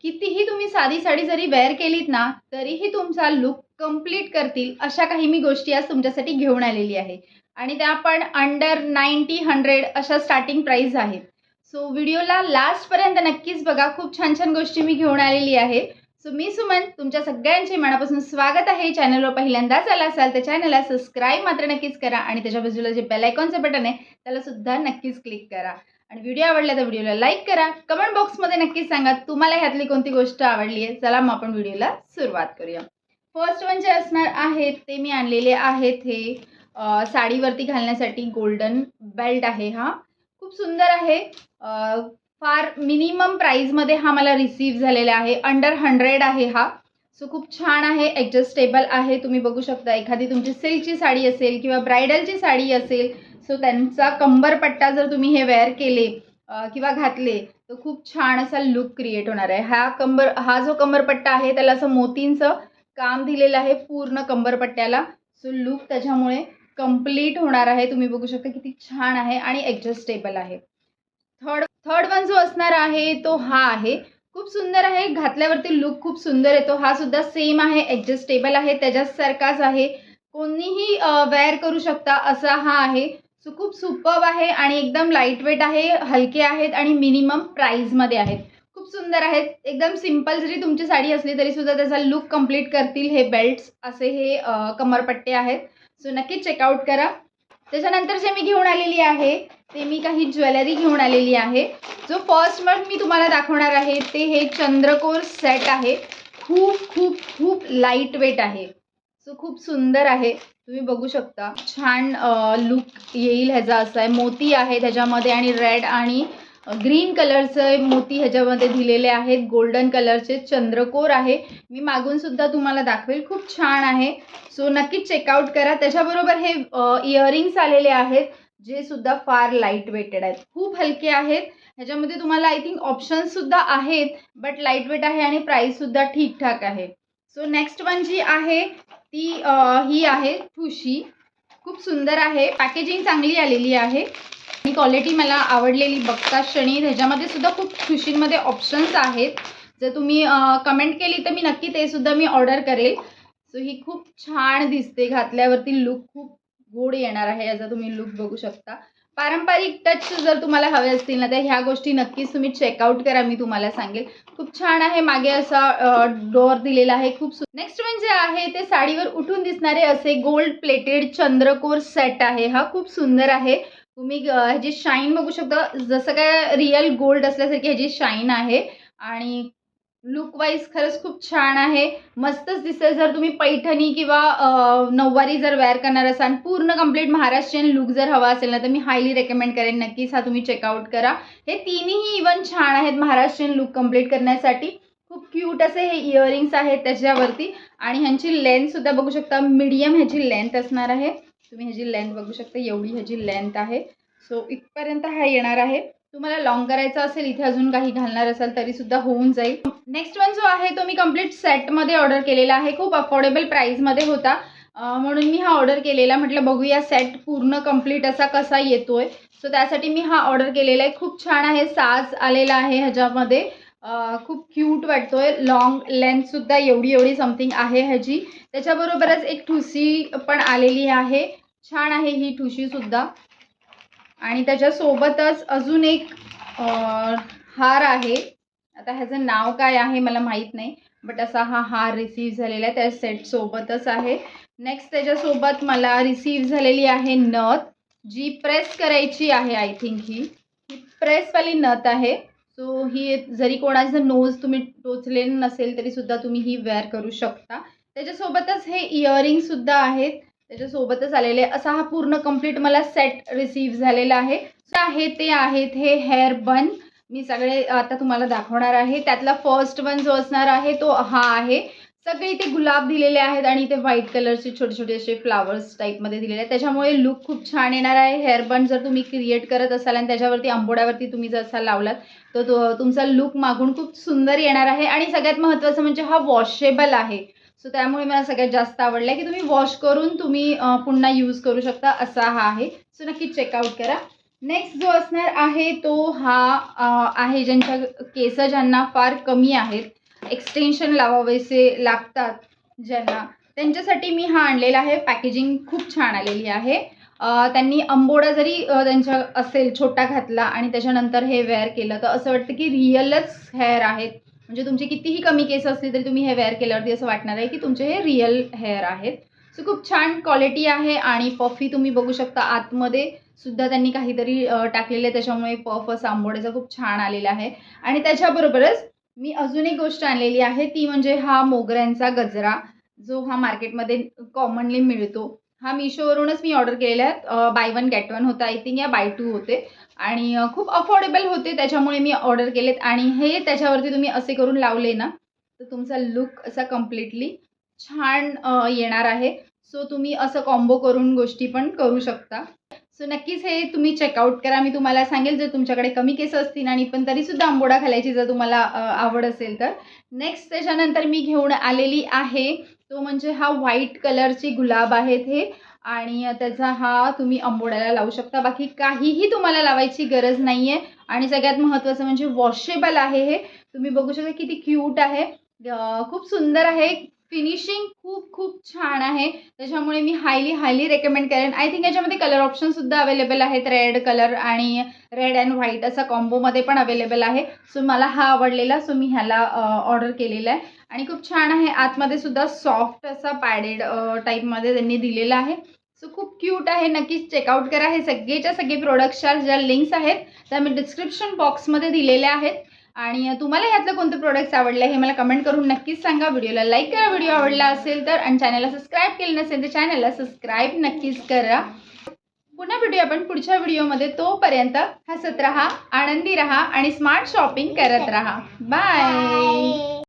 कितीही तुम्ही साधी साडी जरी वेअर केलीत ना, तरीही तुमचा लुक कंप्लीट करतील अशा काही मी गोष्टी आज तुमच्यासाठी घेऊन आलेली आहे. आणि त्या पण अंडर 90, 100 अशा स्टार्टिंग प्राईस आहेत. सो व्हिडिओला लास्टपर्यंत नक्कीच बघा. खूप छान छान गोष्टी मी घेऊन आलेली आहे. सो मी सुमन तुमच्या सगळ्यांचे मनापासून स्वागत आहे. चॅनलवर पहिल्यांदाच आला असाल तर चॅनलला सबस्क्राईब मात्र नक्कीच करा आणि त्याच्या बाजूला जे बेल आयकॉनचं बटन आहे त्याला सुद्धा नक्कीच क्लिक करा. आणि व्हिडिओ आवडला तर व्हिडिओला लाईक करा. कमेंट बॉक्समध्ये नक्कीच सांगा तुम्हाला ह्यातली कोणती गोष्ट आवडली आहे. चला मग आपण व्हिडिओला सुरुवात करूया. फर्स्ट वन जे असणार आहेत ते मी आणलेले आहेत हे साडीवरती घालण्यासाठी गोल्डन बेल्ट आहे. हा खूप सुंदर आहे. फार मिनिमम प्राईजमध्ये हा मला रिसीव्ह झालेला आहे. अंडर 100 आहे हा. सो खूप छान आहे. ॲडजस्टेबल आहे. तुम्ही बघू शकता एखादी तुमची सिल्कची साडी असेल किंवा ब्रायडलची साडी असेल सो त्यांचा कंबरपट्टा जर तुम्ही हे वेअर केले किंवा घातले तर खूप छान असा लुक क्रिएट होणार आहे. हा जो कंबरपट्टा आहे त्याला असं मोतींचं काम दिलेलं आहे पूर्ण कंबरपट्ट्याला. सो लुक त्याच्यामुळे कंप्लीट होणार आहे. तुम्ही बघू शकता किती छान आहे आणि ॲडजस्टेबल आहे. थर्ड वन जो असणार आहे तो हा आहे. खूप सुंदर आहे. घातल्यावरती लुक खूप सुंदर येतो. हा सुद्धा सेम आहे. ॲडजस्टेबल आहे. त्याच्यासारखाच आहे. कोणीही वेअर करू शकता असा हा आहे. सो खूप सुपर्ब आहे आणि एकदम लाईट वेट आहे. हलके आहेत आणि मिनिमम प्राईजमध्ये आहेत. खूप सुंदर आहेत. एकदम सिंपल जरी तुमची साडी असली तरीसुद्धा त्याचा लुक कंप्लीट करतील हे बेल्ट्स. असे हे कमरपट्टे आहेत. सो नक्कीच चेकआउट करा. त्याच्यानंतर जे मी घेऊन आलेली आहे ते मी काही ज्वेलरी घेऊन आलेली आहे. जो फर्स्ट वन मी तुम्हाला दाखवणार आहे ते हे चंद्रकोर सेट आहे. खूप खूप खूप लाईट वेट आहे. सो खूप सुंदर आहे. तुम्ही बघू शकता छान लुक येईल ह्याचा. असा आहे मोती आहे त्याच्यामध्ये आणि रेड आणि ग्रीन कलरचे मोती ह्याच्यामध्ये दिलेले आहेत. गोल्डन कलरचे चंद्रकोर आहे. मी मागून सुद्धा तुम्हाला दाखवेल. खूप छान आहे. सो नक्कीच चेकआउट करा. त्याच्याबरोबर हे इयरिंग्स आलेले आहेत जे सुद्धा फार लाईट वेटेड आहेत. खूप हलके आहेत. ह्याच्यामध्ये तुम्हाला आय थिंक ऑप्शन्ससुद्धा आहेत बट लाईट वेट आहे आणि प्राईससुद्धा ठीकठाक आहे. सो नेक्स्ट वन जी आहे ती ही आहे ठुशी. खूप सुंदर आहे. पॅकेजिंग चांगली आलेली आहे आणि क्वालिटी मला आवडलेली बघता क्षणी. ह्याच्यामध्ये सुद्धा खूप ठुशींमध्ये ऑप्शन्स आहेत. जर तुम्ही कमेंट केली तर मी नक्की ते सुद्धा मी ऑर्डर करेल. सो ही खूप छान दिसते. घातल्यावरती लुक खूप गोड येणार आहे. याचा तुम्ही लुक बघू शकता. पारंपरिक टच जर तुम्हाला हवे असतील ना तर ह्या गोष्टी नक्कीच तुम्ही चेकआउट करा. मी तुम्हाला सांगेल खूप छान आहे. मागे असा डोअर दिलेला आहे. खूप नेक्स्ट वन जे आहे ते साडीवर उठून दिसणारे असे गोल्ड प्लेटेड चंद्रकोर सेट आहे. हा खूप सुंदर आहे. तुम्ही ह्याची शाईन बघू शकता. जसं काय रिअल गोल्ड असल्यासारखी ह्याची शाईन आहे आणि लुक वाईज खरंच खूप छान आहे. मस्तच दिसते. जर तुम्ही पैठणी किंवा नऊवारी जर वेअर करणार असाल पूर्ण कंप्लीट महाराष्ट्रीयन लुक जर हवा असेल ना तर मी हायली रेकमेंड करेन. नक्कीच हा तुम्ही चेकआउट करा. हे तिन्ही इवन छान आहेत महाराष्ट्रीयन लुक कंप्लीट करण्यासाठी. खूप क्यूट असे हे इयरिंग्स आहेत त्याच्यावरती आणि ह्यांची लेंथसुद्धा बघू शकता. मीडियम ह्याची लेंथ असणार आहे. तुम्ही ह्याची लेंथ बघू शकता. एवढी ह्याची लेंथ आहे. सो इथपर्यंत हा येणार आहे. तुम्हाला लॉंग करायचा असेल इथे अजून काही घालणार असाल तरीसुद्धा होऊन जाईल. नेक्स्ट वन जो आहे तो मी कंप्लीट सेटमध्ये ऑर्डर केलेला आहे. खूप अफोर्डेबल प्राईजमध्ये होता म्हणून मी हा ऑर्डर केलेला. म्हटलं बघूया सेट पूर्ण कंप्लीट असा कसा येतोय. सो त्यासाठी मी हा ऑर्डर केलेला आहे. खूप छान आहे. साज आलेला आहे ह्याच्यामध्ये. खूप क्यूट वाटतोय. लॉंग लेंथसुद्धा एवढी समथिंग आहे ह्याची. त्याच्याबरोबरच एक ठुशी पण आलेली आहे. छान आहे ही ठुशीसुद्धा आणि त्याच्यासोबतच अजून एक हार आहे. आता ह्याचं नाव काय आहे मला माहीत नाही बट असा हा हार रिसीव्ह झालेला आहे. त्या सेटसोबतच आहे. नेक्स्ट त्याच्यासोबत मला रिसीव्ह झालेली आहे नथ जी प्रेस करायची आहे. आय थिंक ही प्रेसवाली नथ आहे. सो ही जरी कोणाचं नोज तुम्ही टोचलेलं नसेल तरीसुद्धा तुम्ही ही वेअर करू शकता. त्याच्यासोबतच हे इयरिंगसुद्धा आहेत. त्याच्यासोबतच आलेले असा हा पूर्ण कंप्लीट मला सेट रिसीव्ह झालेला आहे. ते आहेत हे हेअर बन. मी सगळे आता तुम्हाला दाखवणार आहे. त्यातला फर्स्ट वन जो असणार आहे तो हा आहे. सगळे इथे गुलाब दिलेले आहेत आणि इथे व्हाईट कलरचे छोटे छोटे असे फ्लावर्स टाईपमध्ये दिलेले आहेत. त्याच्यामुळे लुक खूप छान येणार आहे. हेअर बन जर तुम्ही क्रिएट करत असाल आणि त्याच्यावरती आंबोड्यावरती तुम्ही जर असा लावलात तर तुमचा लुक मागून खूप सुंदर येणार आहे. आणि सगळ्यात महत्त्वाचं म्हणजे हा वॉशेबल आहे. सो त्यामुळे मला सगळ्यात जास्त आवडलं की तुम्ही वॉश करून तुम्ही पुन्हा यूज करू शकता असा हा आहे. सो नक्कीच चेकआउट करा. नेक्स्ट जो असणार आहे तो हा आहे ज्यांच्या केस ज्यांना फार कमी आहेत, एक्सटेन्शन लावावेसे लागतात ज्यांना, त्यांच्यासाठी मी हा आणलेला आहे. पॅकेजिंग खूप छान आलेली आहे. त्यांनी अंबोडा जरी त्यांच्या असेल छोटा घातला आणि त्याच्यानंतर हे वेअर केलं तर असं वाटतं की रिअलच हेअर आहेत. म्हणजे तुमचे कितीही कमी केस असले तरी तुम्ही हे वेअर केल्यावरती असं वाटणार आहे की तुमचे हे रिअल हेअर आहेत. सो खूप छान क्वालिटी आहे आणि पफी तुम्ही बघू शकता. आतमध्ये सुद्धा त्यांनी काहीतरी टाकलेलं आहे, त्याच्यामुळे पफ असा आंबोड्याचा खूप छान आलेला आहे. आणि त्याच्याबरोबरच मी अजून एक गोष्ट आणलेली आहे ती म्हणजे हा मोगऱ्यांचा गजरा, जो हा मार्केटमध्ये कॉमनली मिळतो. हा मिशोवरूनच मी ऑर्डर केलेला आहे. बाय वन गेट वन होता आय थिंक, या बाय टू होते आणि खूप अफोर्डेबल होते, त्याच्यामुळे मी ऑर्डर केलेत. आणि हे त्याच्यावरती तुम्ही असे करून लावले ना तर तुमचा लुक असा कम्प्लिटली छान येणार आहे. सो तुम्ही असं कॉम्बो करून गोष्टी पण करू शकता. सो नक्कीच हे तुम्ही चेकआउट करा. मी तुम्हाला सांगेल जर तुमच्याकडे कमी केस असतील आणि पण तरीसुद्धा आंबोडा घालायची जर तुम्हाला आवड असेल तर. नेक्स्ट त्याच्यानंतर मी घेऊन आलेली आहे तो म्हणजे हा व्हाईट कलरचे गुलाब आहेत हे, आणि त्याचा हा तुम्ही आंबोड्याला लावू शकता. बाकी काहीही तुम्हाला लावायची गरज नाही आहे. आणि सगळ्यात महत्त्वाचं म्हणजे वॉशेबल आहे हे. तुम्ही बघू शकता किती क्यूट आहे. खूप सुंदर आहे. फिनिशिंग खूप खूप छान आहे. त्याच्यामुळे मी हायली रेकमेंड करेन. आय थिंक याच्यामध्ये कलर ऑप्शनसुद्धा अवेलेबल आहेत. रेड कलर आणि रेड अँड व्हाईट असा कॉम्बोमध्ये पण अवेलेबल आहे. सो मला हा आवडलेला, सो मी ह्याला ऑर्डर केलेला आहे. आणि खूप छान आहे. आतमध्ये सुद्धा सॉफ्ट असा पॅडेड टाईपमध्ये त्यांनी दिलेला आहे. सो खूप क्यूट आहे. नक्कीच चेकआउट करा. हे सगळेच्या सगळे प्रोडक्ट्सच्या ज्या लिंक्स आहेत त्या मी डिस्क्रिप्शन बॉक्समध्ये दिलेल्या आहेत. आणि तुम्हाला यातलं कोणतं प्रोडक्ट्स आवडलं हे मला कमेंट करून नक्कीच सांगा. व्हिडिओला लाईक करा व्हिडिओ आवडला असेल तर, आणि चॅनलला सबस्क्राईब केलं नसेल तर चॅनलला सबस्क्राईब नक्कीच करा. पुन्हा भेटूया आपण पुढच्या व्हिडिओमध्ये. तोपर्यंत हसत राहा, आनंदी राहा आणि स्मार्ट शॉपिंग करत राहा. बाय.